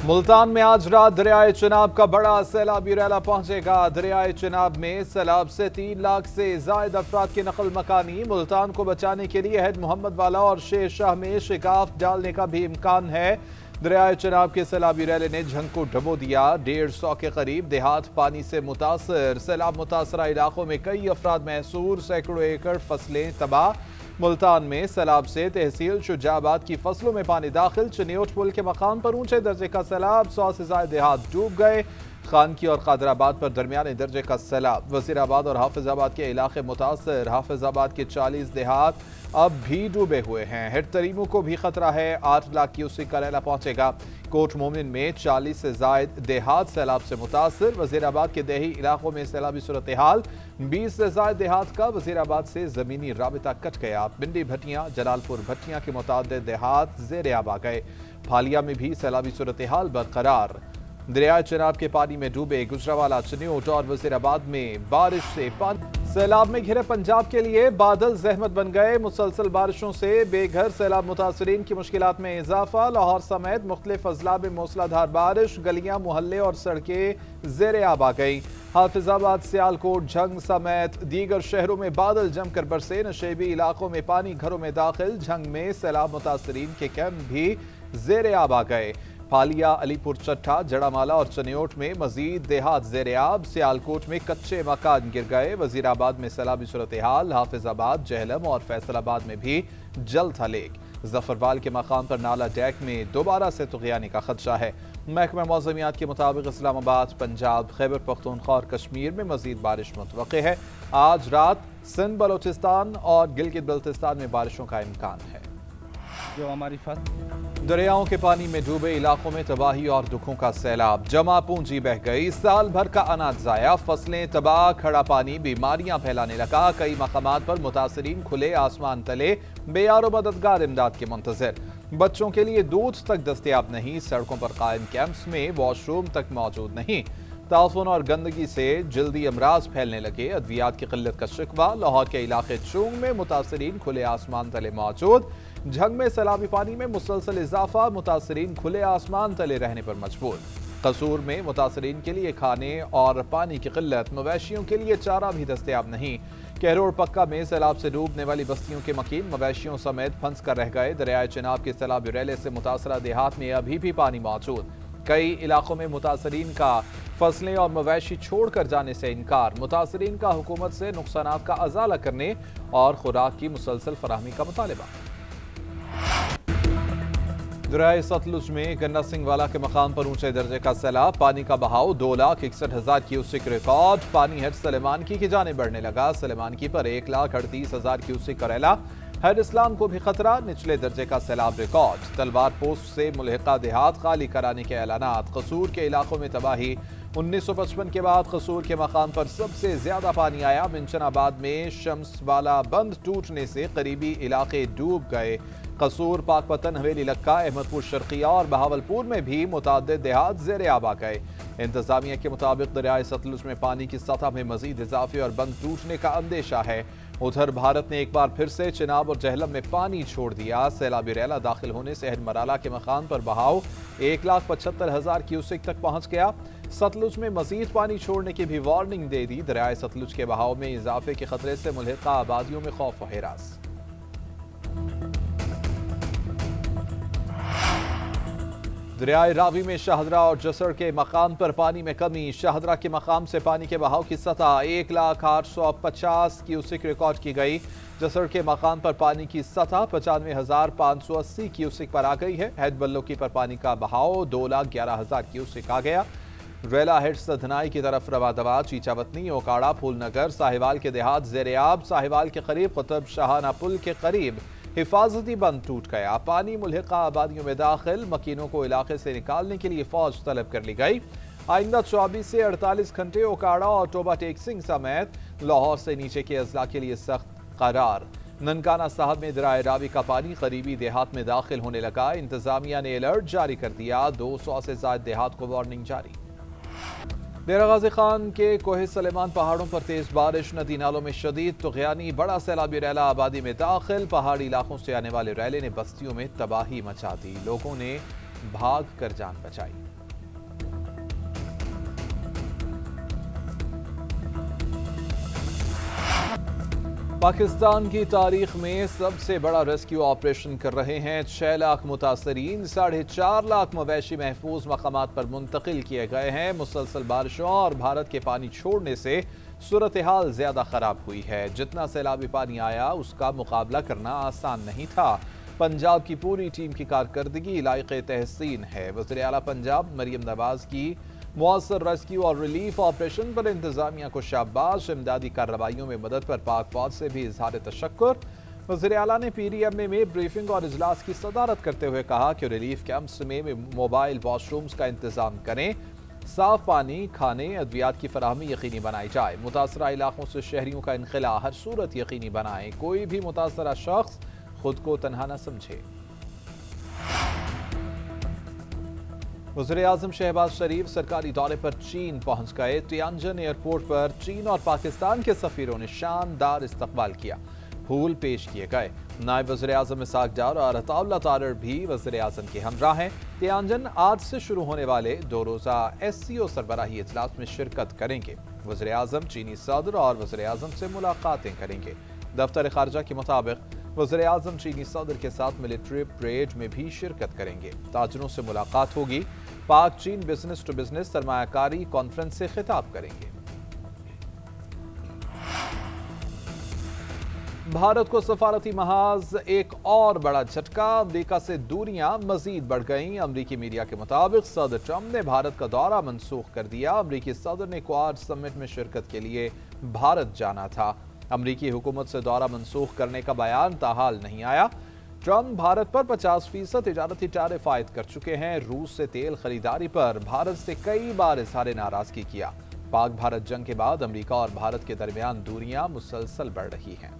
मुल्तान में आज रात दरियाए चिनाब का बड़ा सैलाबी रैला पहुंचेगा। दरियाए चिनाब में सैलाब से 3 लाख से जायद अफराद की नकल मकानी। मुल्तान को बचाने के लिए हैद मोहम्मद वाला और शेर शाह में शिकाफ डालने का भी इम्कान है। दरियाए चिनाब के सैलाबी रैले ने झंग को डबो दिया। 150 के करीब देहात पानी से मुतासर। सैलाब मुतासरा इलाकों में कई अफराद महसूर, सैकड़ों एकड़ फसलें तबाह। मुल्तान में सैलाब से तहसील शुजाबाद की फसलों में पानी दाखिल। चनियोट पुल के मकाम पर ऊंचे दर्जे का सैलाब, 100 से ज्यादा देहात डूब गए। खानकी और कादराबाद पर दरमियाने दर्जे का सैलाब। वजीराबाद और हाफिजाबाद के इलाके मुतासर। हाफिजाबाद के 40 देहात अब भी डूबे हुए हैं। हेड तरीमू को भी खतरा है। 8 लाख क्यूसेक का रैला पहुंचेगा। कोट मोमिन में 40 से जायद देहात सैलाब से मुतासर। वजीराबाद के देही इलाकों में सैलाबी सूरत हाल। 20 से जायद देहात का वजीराबाद से जमीनी राबिता कट गया। बिंडी भटियां, जलालपुर भटियां के मुतादिद देहात ज़ेर आब आ गए। फालिया में भी सैलाबी सूरत हाल बरकरार। दरिया चिनाब के पानी में डूबे गुजरावाला, चनियोट और वजीराबाद में बारिश से पानी। सैलाब में घिरे पंजाब के लिए बादल जहमत बन गए। मुसलसल बारिशों से बेघर सैलाब मुतासरीन की मुश्किलात में इजाफा। लाहौर समेत मुख्तलिफ अजला में मूसलाधार बारिश। गलियां, मोहल्ले और सड़कें ज़ेर आब आ गई। हाफिजाबाद, सियालकोट, झंग समेत दीगर शहरों में बादल जमकर बरसे। नशेबी इलाकों में पानी घरों में दाखिल। झंग में सैलाब मुतासरीन के कैंप भी ज़ेर आब आ गए। फालिया, अलीपुर चट्ठा, जड़ामाला और चनियोट में मजीद देहात ज़ेर आब। सियालकोट में कच्चे मकान गिर गए। वजीराबाद में सैलाबी सूरत हाल। हाफिजाबाद, जहलम और फैसलाबाद में भी जल था लेक। जफरवाल के मकाम पर नाला डैक में दोबारा से तुग़यानी का खदशा है। महकमा मौसमियात के मुताबिक इस्लामाबाद, पंजाब, खैबर पख्तूनख्वा और कश्मीर में मजीद बारिश मुतवक्के है। आज रात सिंध, बलोचिस्तान और गिलगित बल्तिस्तान में बारिशों का इम्कान है। जो हमारी दरियाओं के पानी में डूबे इलाकों में तबाही और दुखों का सैलाब। जमा पूंजी बह गई। साल भर का अनाज जाया, फसलें तबाह, खड़ा पानी बीमारियां फैलाने लगा। कई मकामात पर मुतासरीन खुले आसमान तले बेयारो मददगार इमदाद के मुंतजर। बच्चों के लिए दूध तक दस्तयाब नहीं। सड़कों पर कायम कैंप्स में वॉशरूम तक मौजूद नहीं। ताफुन और गंदगी से जल्दी अमराज फैलने लगे। अद्वियात की किल्लत का शिकवा। लाहौर के इलाके चूंग में मुतासरीन खुले आसमान तले मौजूद। झंग में सैलाबी पानी में मुसलसल इजाफा। मुतासरीन खुले आसमान तले रहने पर मजबूर। कसूर में मुतासरीन के लिए खाने और पानी की किल्लत। मवेशियों के लिए चारा भी दस्तयाब नहीं। कहरोड़ पक्का में सैलाब से डूबने वाली बस्तियों के मकीन मवेशियों समेत फंस कर रह गए। दरियाए चिनाब के सैलाबी रैले से मुतासरा देहात में अभी भी पानी मौजूद। कई इलाकों में मुतासरीन का फसलें और मवेशी छोड़कर जाने से इनकार। मुतासरीन का हुकूमत से नुकसानात का अजाला करने और खुराक की मुसलसल फराहमी का मुतालबा। दरियाए सतलुज में गन्ना सिंह वाला के मकाम पर ऊंचे दर्जे का सैलाब। पानी का बहाव 2,61,000 क्यूसेक रिकॉर्ड। पानी हेड सलेमानकी की जाने बढ़ने लगा। सलेमानकी पर 1,38,000 क्यूसेक का रैला। हेड इस्लाम को भी खतरा। निचले दर्जे का सैलाब रिकॉर्ड। तलवार पोस्ट से मुल्हिका देहात खाली कराने के ऐलानात। कसूर के इलाकों में तबाही। 1955 के बाद कसूर के मकाम पर सबसे ज्यादा पानी आया। मिंचनाबाद में शम्स वाला बंद टूटने से करीबी इलाके डूब गए। कसूर, पाकपतन, हवेली लक्का, अहमदपुर शर्किया और बहावलपुर में भी मुतादिद देहात ज़ेर आब आ गए। इंतजामिया के मुताबिक दरियाए सतलुज में पानी की सतह में मजीद इजाफे और बंद टूटने का अंदेशा है। उधर भारत ने एक बार फिर से चिनाब और जहलम में पानी छोड़ दिया। सैलाबी रैला दाखिल होने से हेड मराला के मकाम पर बहाव 1,75,000 क्यूसेक तक पहुंच गया। सतलुज में मजीद पानी छोड़ने की भी वार्निंग दे दी। दरियाए सतलुज के बहाव में इजाफे के खतरे से मुल्हिका आबादियों में खौफ व हिरास। दरियाए रावी में शाहदरा और जसर के मकाम पर पानी में कमी। शाहदरा के मकाम से पानी के बहाव की सतह 1,850 क्यूसेक रिकॉर्ड की गई। जसर के मकाम पर पानी की सतह 95,580 क्यूसेक पर आ गई है। हेड बल्लोकी पर पानी का बहाव 2,11,000 क्यूसेक आ गया। रेला हेड से धनाई की तरफ रवादवा, चीचावतनी, ओकाड़ा, फूलनगर, साहिवाल के देहात ज़ेर आब। साहिवाल के करीब कुतुब शाहाना पुल के करीब हिफाजती बंद टूट गया। पानी मुल्हिका आबादियों में दाखिल। मकीनों को इलाके से निकालने के लिए फौज तलब कर ली गई। आइंदा 24 से 48 घंटे ओकाड़ा और टोबा टेक सिंह समेत लाहौर से नीचे के अजला के लिए सख्त करार। ननकाना साहब में दरियाए रावी का पानी करीबी देहात में दाखिल होने लगा। इंतजामिया ने अलर्ट जारी कर दिया। 200 से ज्यादा देहात को वार्निंग जारी। डेरा गाजी खान के कोहे सलेमान पहाड़ों पर तेज बारिश। नदी नालों में शदीद तुग़यानी। बड़ा सैलाबी रैला आबादी में दाखिल। पहाड़ी इलाकों से आने वाले रैले ने बस्तियों में तबाही मचा दी। लोगों ने भाग कर जान बचाई। पाकिस्तान की तारीख में सबसे बड़ा रेस्क्यू ऑपरेशन कर रहे हैं। 6 लाख मुतासरीन, 4.5 लाख मवेशी महफूज मकामात पर मुंतकिल किए गए हैं। मुसलसल बारिशों और भारत के पानी छोड़ने से सूरत हाल ज्यादा खराब हुई है। जितना सैलाबी पानी आया उसका मुकाबला करना आसान नहीं था। पंजाब की पूरी टीम की कारकर्दगी लायक तहसीन है। वज़ीर आला पंजाब मरियम नवाज की मुअस्सर रेस्क्यू और रिलीफ ऑपरेशन पर इंतजामिया को शाबाश। इमदादी कार्रवाइयों में मदद पर पाक फौज से भी इजहार तशक्कुर। वज़ीर आला ने PDMA में ब्रीफिंग और इजलास की सदारत करते हुए कहा कि रिलीफ कैंप्स में मोबाइल वॉशरूम्स का इंतजाम करें, साफ पानी, खाने, अद्वियात की फराहमी यकीनी बनाई जाए। मुतासरा इलाकों से शहरियों का इनखला हर सूरत यकीनी बनाएं। कोई भी मुतासरा शख्स खुद को तन्हा न समझे। वज़ीर आज़म शहबाज शरीफ सरकारी दौरे पर चीन पहुंच गए। तियानजिन एयरपोर्ट पर चीन और पाकिस्तान के सफीरों ने शानदार इस्तकबाल किया, फूल पेश किए गए। नायब वज़ीर आज़म इसहाक डार और अताउल्लाह तारर भी वज़ीर आज़म के हमरा हैं। तियानजिन आज से शुरू होने वाले 2 रोज़ा SCO सरबराही इजलास में शिरकत करेंगे। वज़ीर आज़म चीनी सदर और वज़ीर आज़म से मुलाकातें करेंगे। दफ्तर खारजा के मुताबिक वज़ीर आज़म चीनी सदर के साथ मिलिट्री परेड में भी शिरकत करेंगे। ताजरों से मुलाकात होगी। पाक चीन बिजनेस टू बिजनेस सरमायाकारी कॉन्फ्रेंस से खिताब करेंगे। भारत को सफारती महाज एक और बड़ा झटका, अमरीका से दूरियां मजीद बढ़ गईं। अमरीकी मीडिया के मुताबिक सदर ट्रंप ने भारत का दौरा मनसूख कर दिया। अमरीकी सदर ने क्वाड समिट में शिरकत के लिए भारत जाना था। अमरीकी हुकूमत से दौरा मनसूख करने का बयान ताहाल नहीं आया। ट्रंप भारत पर 50% तिजारती टैरिफ आयद कर चुके हैं। रूस से तेल खरीदारी पर भारत से कई बार इजहार नाराजगी किया। पाक भारत जंग के बाद अमरीका और भारत के दरमियान दूरियां मुसलसल बढ़ रही हैं।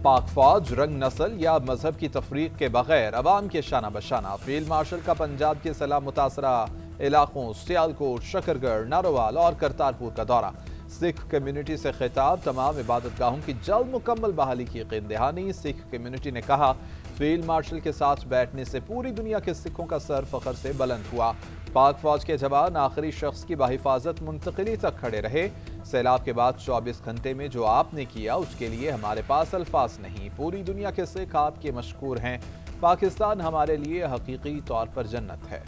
पाक फौज रंग, नस्ल या मजहब की तफरीक के बगैर अवाम के शाना बशाना। फील्ड मार्शल का पंजाब के सलाह मुतासरा इलाकों सियालकोट, शकरगढ़, नारोवाल और करतारपुर का दौरा। सिख कम्युनिटी से खिताब, तमाम इबादतगाहों की जल्द मुकम्मल बहाली की यकीन दहानी। सिख कम्युनिटी ने कहा, फील्ड मार्शल के साथ बैठने से पूरी दुनिया के सिखों का सर फख्र से बुलंद हुआ। पाक फौज के जवान आखिरी शख्स की बाहिफाजत मुंतकिली तक खड़े रहे। सैलाब के बाद 24 घंटे में जो आपने किया उसके लिए हमारे पास अल्फाज नहीं। पूरी दुनिया के सिख आपके मशकूर हैं। पाकिस्तान हमारे लिए हकीकी तौर पर जन्नत है।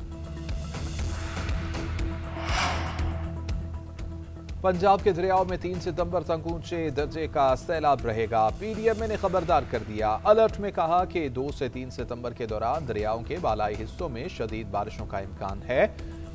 पंजाब के दरियाओं में 3 सितंबर तक ऊंचे दर्जे का सैलाब रहेगा। PDMA ने खबरदार कर दिया। अलर्ट में कहा कि 2 से 3 सितंबर के दौरान दरियाओं के बालाई हिस्सों में शदीद बारिशों का इम्कान है।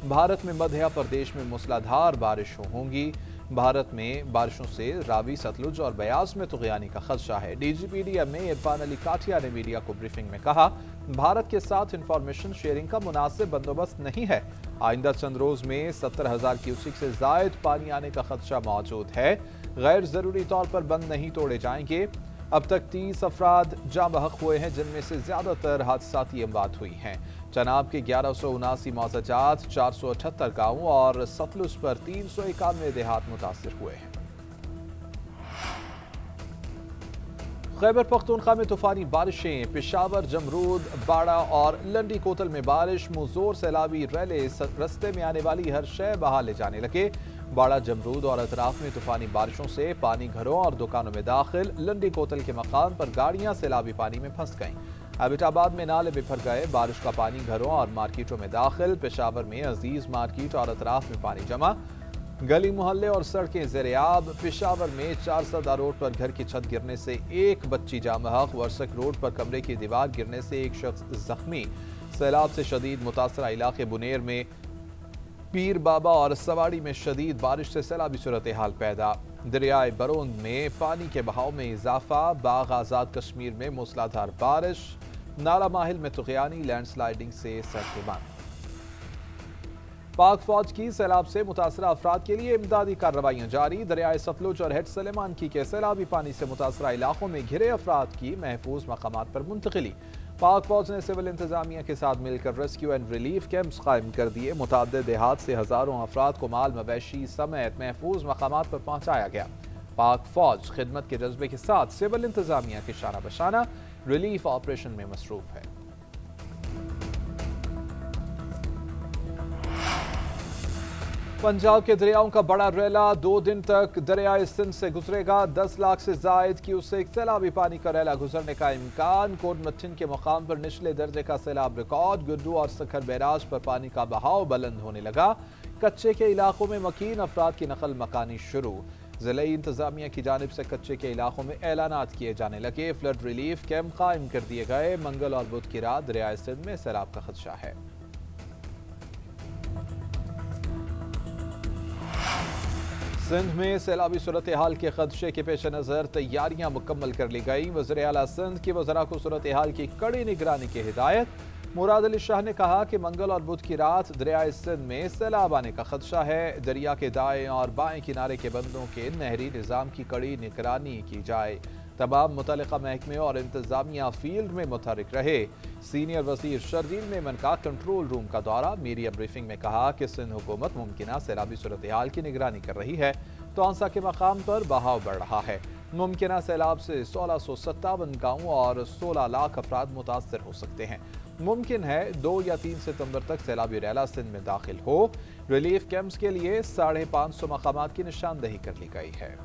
भारत में मध्य प्रदेश में मूसलाधार बारिशों होंगी। भारत में बारिशों से रावी, सतलुज और बयास में तुगयानी का खदशा है। DGPDMA इरफान अली काठिया ने मीडिया को ब्रीफिंग में कहा, भारत के साथ इंफॉर्मेशन शेयरिंग का मुनासिब बंदोबस्त नहीं है। आइंदा चंद रोज में 70,000 क्यूसिक से जायद पानी आने का खदशा मौजूद है। गैर जरूरी तौर पर बंद नहीं तोड़े जाएंगे। अब तक 30 अफराद जाँ बहक हुए हैं, जिनमें से ज्यादातर हादसाती अमवात हुई हैं। चनाब के 1179 मौजाजात, 478 गाँव और सतलुज पर 391 देहात मुतासिर हुए हैं। खैबर पख्तूनख्वा में तूफानी बारिशें, पेशावर, जमरूद, बाड़ा और लंडी कोतल में बारिश। मुजोर सैलाबी रैले, रस्ते में आने वाली हर शय बहा ले जाने लगे। बाड़ा, जमरूद और अतराफ में तूफानी बारिशों से पानी घरों और दुकानों में दाखिल। लंडी कोतल के मकाम पर गाड़ियां सैलाबी पानी में फंस गईं। एबटाबाद में नाले बिफर गए। बारिश का पानी घरों और मार्केटों में दाखिल। पेशावर में अजीज मार्केट और अतराफ में पानी जमा। गली मोहल्ले और सड़कें ज़ेरे-आब। पेशावर में 400 रोड पर घर की छत गिरने से एक बच्ची जाँ बहक। वर्सक रोड पर कमरे की दीवार गिरने से एक शख्स जख्मी। सैलाब से शदीद मुतासरा इलाके बुनेर में, पीर बाबा और सवाड़ी में शदीद बारिश से सैलाबी सूरत हाल पैदा। दरियाए बरोंद में पानी के बहाव में इजाफा। बाग आज़ाद कश्मीर में मूसलाधार बारिश। नाला माहिल में तुगयानी, लैंडस्लाइडिंग से सड़कें बंद। पाक फौज की सैलाब से मुतासरा अफराद के लिए इमदादी कार्रवाइयां जारी। दरियाए सतलुज और हेड सलेमान की के सैलाबी पानी से मुतासरा इलाकों में घिरे अफराद की महफूज मकामात पर मुंतकिली। पाक फौज ने सिविल इंतजामिया के साथ मिलकर रेस्क्यू एंड रिलीफ कैंप्स कायम कर दिए। मुताद्दिद देहात से हजारों अफराद को माल मवेशी समेत महफूज मकामात पर पहुंचाया गया। पाक फौज खिदमत के जज्बे के साथ सिविल इंतजामिया के शाना बशाना रिलीफ ऑपरेशन में मसरूफ है। पंजाब के दरियाओं का बड़ा रेला 2 दिन तक दरियाए सिंध से गुजरेगा। 10 लाख से जायद क्यूसेक सैलाबी पानी का रेला गुजरने का इम्कान। कोटमट्टिन के मकाम पर निचले दर्जे का सैलाब रिकॉर्ड। गुड्डू और सखर बैराज पर पानी का बहाव बुलंद होने लगा। कच्चे के इलाकों में मकीन अफराद की नकल मकानी शुरू। ज़िले इंतजामिया की जानिब से कच्चे के इलाकों में ऐलानात किए जाने लगे। फ्लड रिलीफ कैंप कायम कर दिए गए। मंगल और बुध की रात दरियाए सिंध में सैलाब का खदशा है। सिंध में सैलाबी सूरत हाल के खदशे के पेश नज़र तैयारियां मुकम्मल कर ली गई। वज़ीर आला सिंध की वज़रा को सूरत हाल की कड़ी निगरानी की हिदायत। मुराद अली शाह ने कहा कि मंगल और बुध की रात दरियाए सिंध में सैलाब आने का खदशा है। दरिया के दाएं और बाएं किनारे के बंदों के नहरी निज़ाम की कड़ी निगरानी की जाए। तमाम मुतल्लिका महकमे और इंतजामिया फील्ड में मुतहरिक रहे। सीनियर वज़ीर शर्जील मेमन का कंट्रोल रूम का दौरा। मीडिया ब्रीफिंग में कहा कि सिंध हुकूमत मुमकिना सैलाबी सूरत हाल की निगरानी कर रही है। तौंसा के मकाम पर बहाव बढ़ रहा है। मुमकिना सैलाब से 1657 गाँव और 16 लाख अफराद मुतासर हो सकते हैं। मुमकिन है 2 या 3 सितंबर तक सैलाबी रेला सिंध में दाखिल हो। रिलीफ कैंप्स के लिए 550 मकामात की निशानदही कर ली गई है।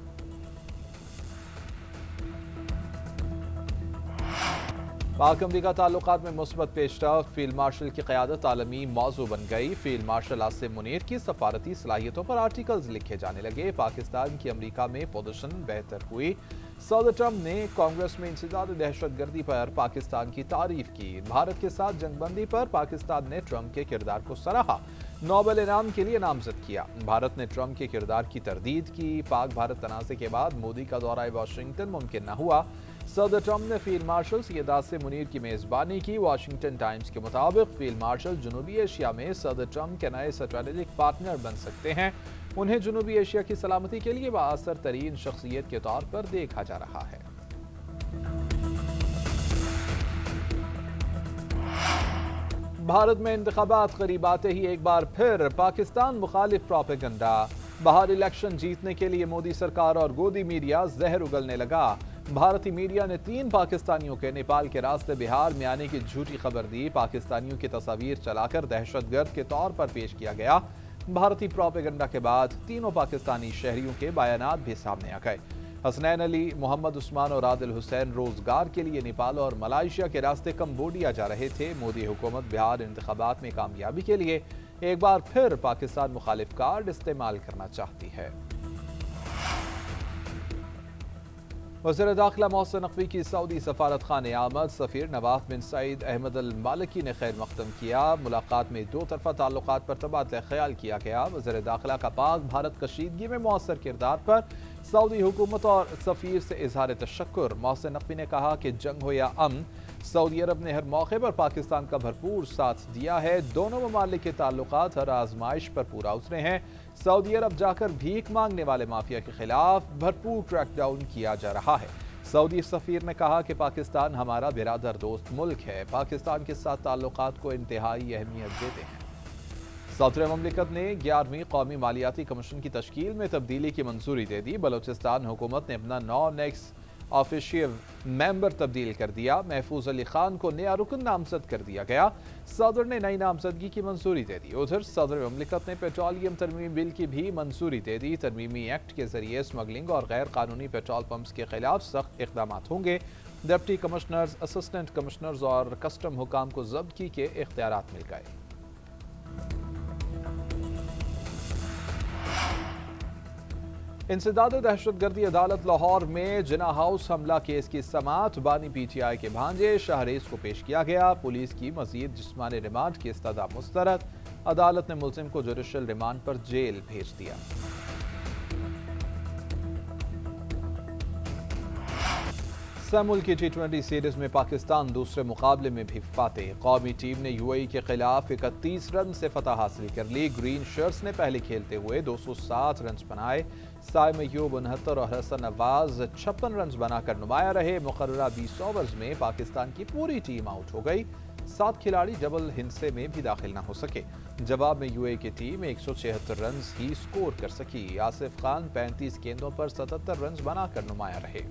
पाक अमरीका ताल्लुकात में मुस्बत पेशरफ्त। फील्ड मार्शल की क़यादत आलमी मौजू बन गई। फील्ड मार्शल आसिम मुनीर की सफारती सलाहियतों पर आर्टिकल्स लिखे जाने लगे। पाकिस्तान की अमरीका में पोजीशन बेहतर हुई। सदर ट्रंप ने कांग्रेस में इंसदाद दहशतगर्दी पर पाकिस्तान की तारीफ की। भारत के साथ जंगबंदी पर पाकिस्तान ने ट्रंप के किरदार को सराहा। नोबेल इनाम के लिए नामजद किया। भारत ने ट्रंप के किरदार की तरदीद की। पाक भारत तनाज़े के बाद मोदी का दौरा वाशिंगटन मुमकिन न हुआ। सदर ट्रंप ने फील्ड मार्शल सैयद आसिम मुनीर की मेज़बानी की। वाशिंगटन टाइम्स के मुताबिक फील्ड मार्शल जनूबी एशिया में सदर ट्रंप के नए स्ट्रेटेजिक पार्टनर बन सकते हैं। उन्हें जनूबी एशिया की सलामती के लिए बाअसर तरीन शख्सियत के तौर पर देखा जा रहा है। भारत में इंतखाबात करीब आते ही एक बार फिर पाकिस्तान मुखालिफ प्रोपेगेंडा। बाहर इलेक्शन जीतने के लिए मोदी सरकार और गोदी मीडिया जहर उगलने लगा। भारतीय मीडिया ने 3 पाकिस्तानियों के नेपाल के रास्ते बिहार में आने की झूठी खबर दी। पाकिस्तानियों की तस्वीर चलाकर दहशतगर्द के तौर पर पेश किया गया। भारतीय प्रोपेगेंडा के बाद तीनों पाकिस्तानी शहरियों के बयानात भी सामने आ गए। हसनैन अली, मोहम्मद उस्मान और आदिल हुसैन रोजगार के लिए नेपाल और मलाइशिया के रास्ते कंबोडिया जा रहे थे। मोदी हुकूमत बिहार इंतखाबात में कामयाबी के लिए एक बार फिर पाकिस्तान मुखालिफ कार्ड इस्तेमाल करना चाहती है। वज़ीर दाखिला मोहसिन नकवी की सऊदी सफारत खाने आमद। सफ़ीर नवाफ बिन सईद अहमद अल मालिकी ने खैर मकदम किया। मुलाकात में 2 तरफ़ा ताल्लुकात पर तबादला ख्याल किया गया। वज़ीर दाखिला का पाक भारत कशीदगी में मौसर किरदार पर सऊदी हुकूमत और सफ़ीर से इजहार तशक्कुर। मोहसिन नकवी ने कहा कि जंग हो या अमन, सऊदी अरब ने हर मौके पर पाकिस्तान का भरपूर साथ दिया है। दोनों ममालिक के ताल्लुकात हर आजमाइश पर पूरा उतरे हैं। सऊदी अरब जाकर भीख मांगने वाले माफिया के खिलाफ भरपूर क्रैकडाउन किया जा रहा है। सऊदी सफ़ीर ने कहा कि पाकिस्तान हमारा बिरादर दोस्त मुल्क है। पाकिस्तान के साथ ताल्लुकात को इंतहाई अहमियत देते हैं। सदर ममलिकत ने 11वीं कौमी मालियाती कमीशन की तश्कील में तब्दीली की मंजूरी दे दी। बलोचिस्तान हुकूमत ने अपना नॉन एक्स ऑफिशियल मेंबर तब्दील कर दिया। महफूज अली खान को नया रुकन नामजद कर दिया गया। सदर ने नई नामजदगी की मंजूरी दे दी। उधर सदर ममलिकत ने पेट्रोलियम तरमीम बिल की भी मंजूरी दे दी। तरमीमी एक्ट के जरिए स्मगलिंग और गैर कानूनी पेट्रोल पंप्स के खिलाफ सख्त इकदाम होंगे। डिप्टी कमिश्नर्स, असिस्टेंट कमिश्नर्स और कस्टम हुकाम को जब्ती के इख्तियारात मिल गए। इंसदाद दहशतगर्दी अदालत लाहौर में जिना हाउस हमला केस की समाअत बानी PTI के भांजे शाहरेज को पेश किया गया। पुलिस की मजीद जिस्मानी रिमांड की इस्तदा मुस्तरद। अदालत ने मुलजिम को जुडिशल रिमांड पर जेल भेज दिया। सैमुल की T20 सीरीज में पाकिस्तान दूसरे मुकाबले में भी फातेह। कौमी टीम ने UAE के खिलाफ 31 रन से फतह हासिल कर ली। ग्रीन शर्ट्स ने पहले खेलते हुए 207 रन बनाए। साइम अयूब 69 और हसन नवाज 56 रन बनाकर नुमाया रहे। मुकर्ररा 20 ओवर्स में पाकिस्तान की पूरी टीम आउट हो गई। 7 खिलाड़ी डबल हिंसे में भी दाखिल न हो सके। जवाब में UAE की टीम 176 रन ही स्कोर कर सकी। आसिफ खान 35 गेंदों पर 77 रन बनाकर नुमाया रहे।